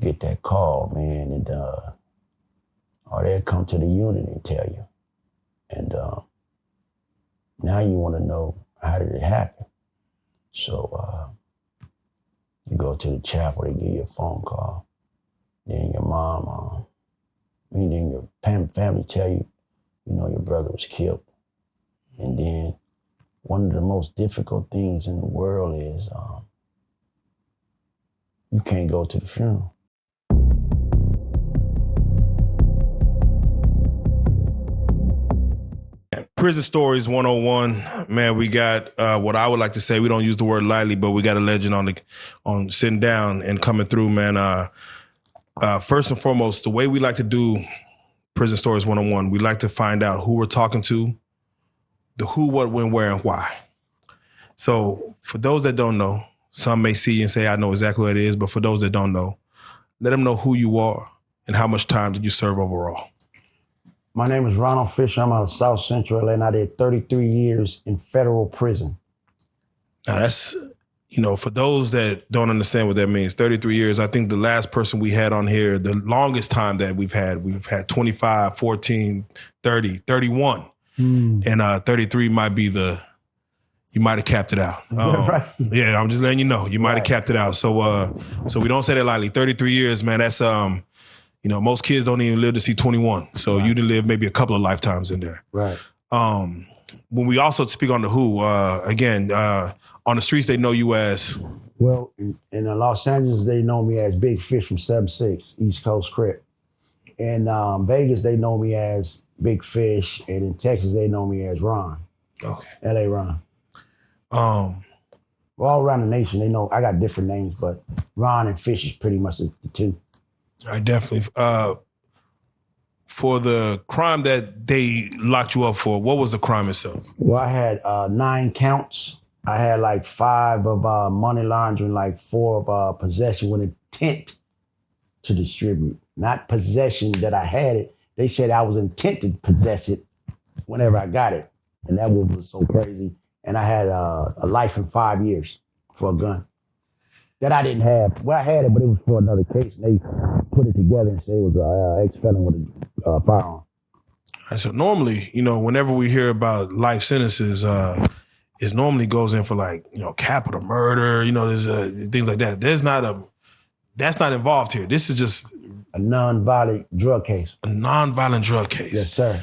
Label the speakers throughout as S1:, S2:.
S1: get that call, man, and or they'll come to the unit and tell you. And now you want to know, how did it happen? So you go to the chapel, they give you a phone call. Then your mom, then your family tell you, your brother was killed. And then one of the most difficult things in the world is you can't go to the funeral.
S2: Prison Stories 101, man. We got what I would like to say. We don't use the word lightly, but we got a legend on sitting down and coming through, man. First and foremost, the way we like to do Prison Stories 101, we like to find out who we're talking to, the who, what, when, where, and why. So for those that don't know, some may see and say, I know exactly what it is. But for those that don't know, let them know who you are and how much time did you serve overall.
S1: My name is Ronald Fisher. I'm out of South Central LA, and I did 33 years in federal prison.
S2: Now that's, for those that don't understand what that means, 33 years, I think the last person we had on here, the longest time that we've had 25, 14, 30, 31. And 33 might be you might have capped it out.
S1: Right.
S2: Yeah, I'm just letting you know, you might have capped it out. So we don't say that lightly. 33 years, man, that's, most kids don't even live to see 21. So you didn't live maybe a couple of lifetimes in there.
S1: Right.
S2: When we also speak on the who, again, on the streets, they know you as?
S1: Well, in Los Angeles, they know me as Big Fish from 7-6, East Coast Crips. In Vegas, they know me as Big Fish. And in Texas, they know me as Ron.
S2: Okay.
S1: L.A. Ron.
S2: Well,
S1: all around the nation, they know I got different names, but Ron and Fish is pretty much the two.
S2: I definitely. For the crime that they locked you up for, what was the crime itself?
S1: Well, I had 9 counts. I had like 5 of money laundering, like 4 of possession with intent to distribute. Not possession that I had it. They said I was intent to possess it whenever I got it. And that was so crazy. And I had a life in 5 years for a gun that I didn't have. Well, I had it, but it was for another case. And they put it together and say it was an ex-felon with a firearm.
S2: All right, so normally, whenever we hear about life sentences, it normally goes in for like, capital murder, there's things like that. That's not involved here. This is just
S1: a non-violent drug case.
S2: A non-violent drug case.
S1: Yes, sir.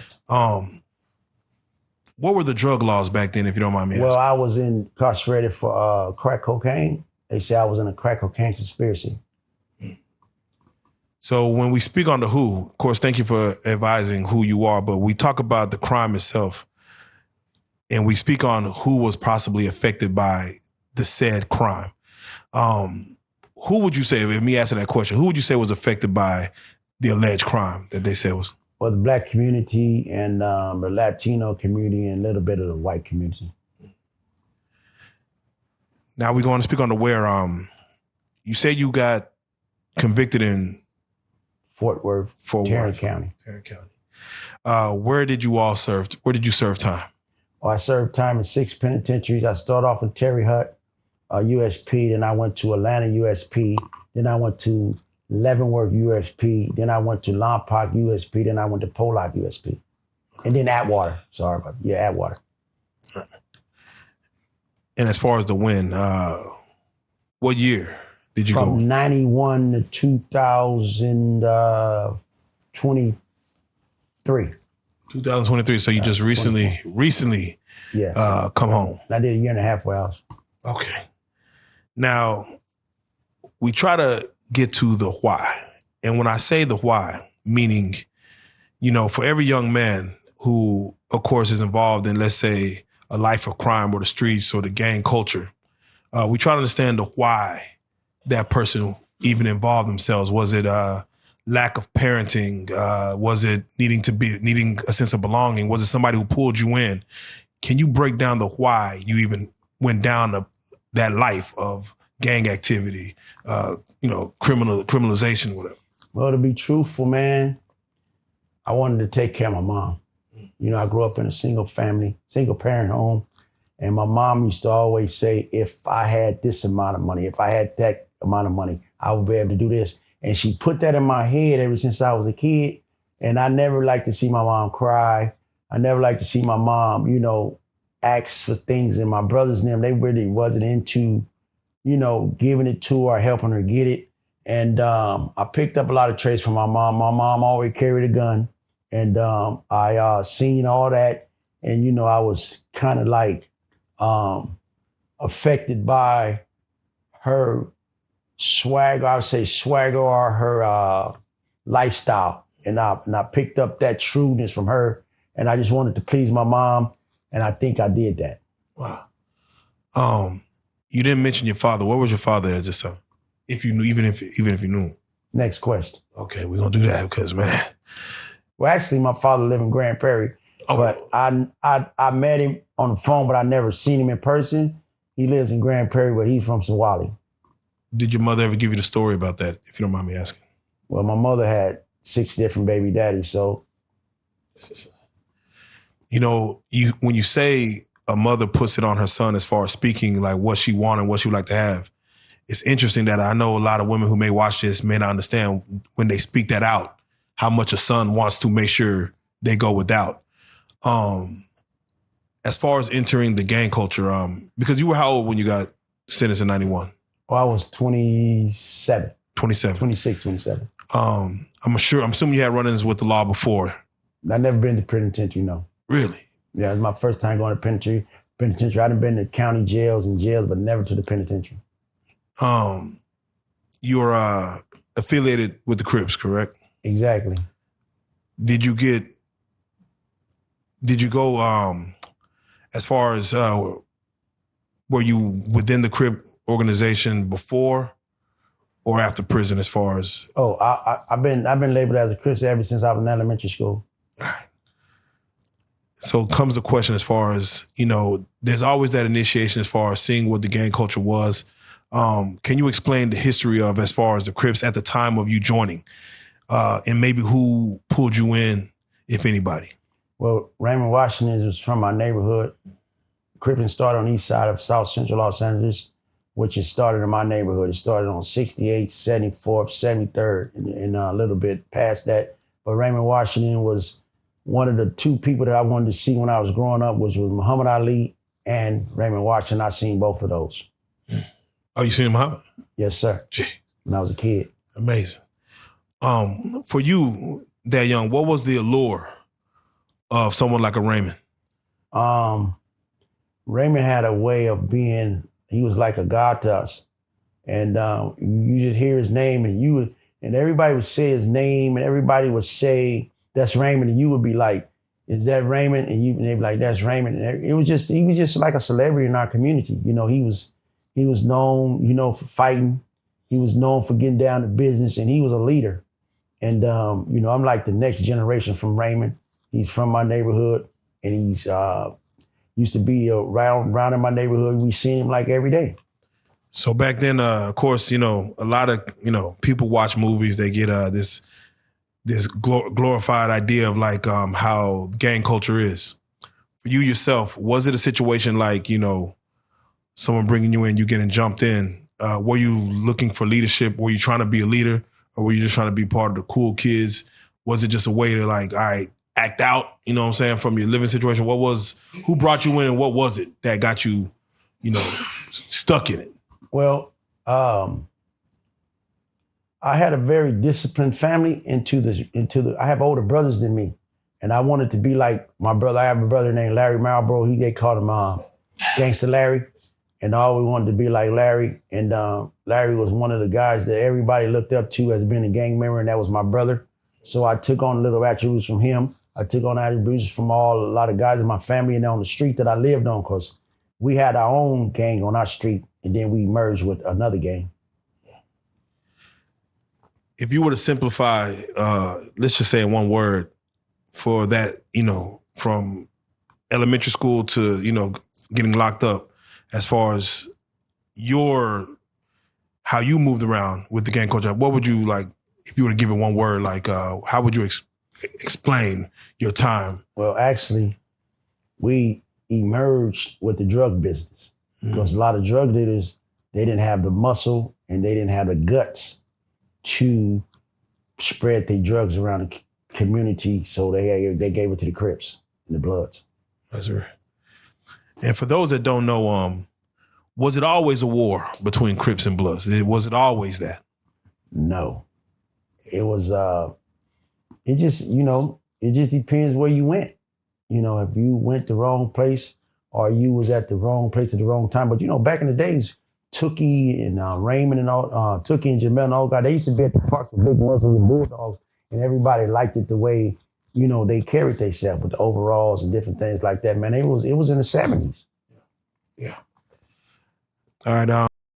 S2: What were the drug laws back then, if you don't mind me asking?
S1: Well, I was incarcerated for crack cocaine. They say I was in a crack cocaine conspiracy.
S2: So when we speak on the who, of course, thank you for advising who you are, but we talk about the crime itself and we speak on who was possibly affected by the said crime. Who would you say, if me asking that question, who would you say was affected by the alleged crime that they said was?
S1: Well, the black community and the Latino community and a little bit of the white community.
S2: Now we're going to speak on the where. You say you got convicted in
S1: Fort Worth, Tarrant County.
S2: Where did you all serve? Where did you serve time?
S1: Well, I served time in 6 penitentiaries. I started off in Terre Haute, USP. Then I went to Atlanta, USP. Then I went to Leavenworth, USP. Then I went to Lompoc, USP. Then I went to Pollock, USP. And then Atwater. Sorry about that. Yeah, Atwater.
S2: And as far as the win, what year did you go?
S1: From 91 to 2023.
S2: 2023. So you just recently
S1: yes.
S2: Come home.
S1: I did a year and a half warehouse.
S2: Okay. Now, we try to get to the why. And when I say the why, meaning, for every young man who, of course, is involved in, let's say, a life of crime or the streets or the gang culture, we try to understand the why that person even involved themselves. Was it lack of parenting? Was it needing a sense of belonging? Was it somebody who pulled you in? Can you break down the why you even went down that life of gang activity, criminalization, whatever?
S1: Well, to be truthful, man, I wanted to take care of my mom. I grew up in a single parent home. And my mom used to always say, if I had this amount of money, if I had that amount of money, I would be able to do this. And she put that in my head ever since I was a kid. And I never liked to see my mom cry. I never liked to see my mom, ask for things. And my brothers and them, they really wasn't into, giving it to her, helping her get it. And I picked up a lot of traits from my mom. My mom always carried a gun. And I seen all that. And, I was kind of like affected by her swagger, I would say swagger, or her lifestyle. And I picked up that shrewdness from her, and I just wanted to please my mom. And I think I did that.
S2: Wow. You didn't mention your father. What was your father at this time? If you knew, even if you knew.
S1: Next question.
S2: Okay, we're gonna do that because, man.
S1: Well, actually, my father lived in Grand Prairie, but I met him on the phone, but I never seen him in person. He lives in Grand Prairie, but he's from Sawali. Did
S2: your mother ever give you the story about that, if you don't mind me asking?
S1: Well, my mother had 6 different baby daddies, so.
S2: When you say a mother puts it on her son as far as speaking, like what she wanted, what she would like to have, it's interesting that I know a lot of women who may watch this may not understand when they speak that out, how much a son wants to make sure they go without. As far as entering the gang culture, because you were how old when you got sentenced in 91?
S1: Well, I was 27.
S2: 27.
S1: 26, 27.
S2: I'm assuming you had run-ins with the law before.
S1: I've never been to penitentiary, no.
S2: Really?
S1: Yeah, it was my first time going to penitentiary. I done been to county jails, but never to the penitentiary.
S2: You're affiliated with the Crips, correct?
S1: Exactly.
S2: Did you go as far as were you within the Crip organization before or after prison? As far as
S1: I've been labeled as a Crips ever since I was in elementary school.
S2: So comes the question as far as, there's always that initiation as far as seeing what the gang culture was. Can you explain the history of as far as the Crips at the time of you joining and maybe who pulled you in, if anybody?
S1: Well, Raymond Washington was from my neighborhood. Cripping started on the east side of South Central Los Angeles, which is started in my neighborhood. It started on 68th, 74th, 73rd, and a little bit past that. But Raymond Washington was one of the 2 people that I wanted to see when I was growing up, which was Muhammad Ali and Raymond Washington. I seen both of those.
S2: Oh, you seen Muhammad?
S1: Yes, sir.
S2: Gee.
S1: When I was a kid.
S2: Amazing. For you, that young, what was the allure of someone like a Raymond?
S1: Raymond had a way of being, he was like a god to us. And you just hear his name and everybody would say his name and everybody would say, that's Raymond. And you would be like, is that Raymond? And they'd be like, that's Raymond. And he was just like a celebrity in our community. He was known, for fighting. He was known for getting down to business, and he was a leader. And, I'm like the next generation from Raymond. He's from my neighborhood, and he's used to be around in my neighborhood. We seen him like every day.
S2: So back then, of course, a lot of, people watch movies. They get this glorified idea of like how gang culture is. For you yourself, was it a situation like, someone bringing you in, you getting jumped in? Were you looking for leadership? Were you trying to be a leader, or were you just trying to be part of the cool kids? Was it just a way to like, all right, act out, from your living situation? Who brought you in and what was it that got you, stuck in it?
S1: Well, I had a very disciplined family I have older brothers than me. And I wanted to be like my brother. I have a brother named Larry Marlboro. They called him Gangster Larry. And I always wanted to be like Larry. And Larry was one of the guys that everybody looked up to as being a gang member, and that was my brother. So I took on little attributes from him. I took on attributes from a lot of guys in my family and on the street that I lived on, because we had our own gang on our street, and then we merged with another gang.
S2: If you were to simplify, let's just say in one word, for that, from elementary school to, getting locked up, as far as how you moved around with the gang culture, what would you like, if you were to give it one word, like, how would you explain your time?
S1: Well, actually, we emerged with the drug business because a lot of drug dealers, they didn't have the muscle and they didn't have the guts to spread their drugs around the community, so they gave it to the Crips and the Bloods.
S2: That's right. And for those that don't know, was it always a war between Crips and Bloods? Was it always that?
S1: No. It was, it just depends where you went. You know, if you went the wrong place or you was at the wrong place at the wrong time. But, back in the days, Tookie and Raymond and all, Tookie and Jamel and all guys, they used to be at the parks with big muscles and bulldogs, and everybody liked it the way, they carried themselves with the overalls and different things like that, man. It was in the 70s.
S2: Yeah. All right.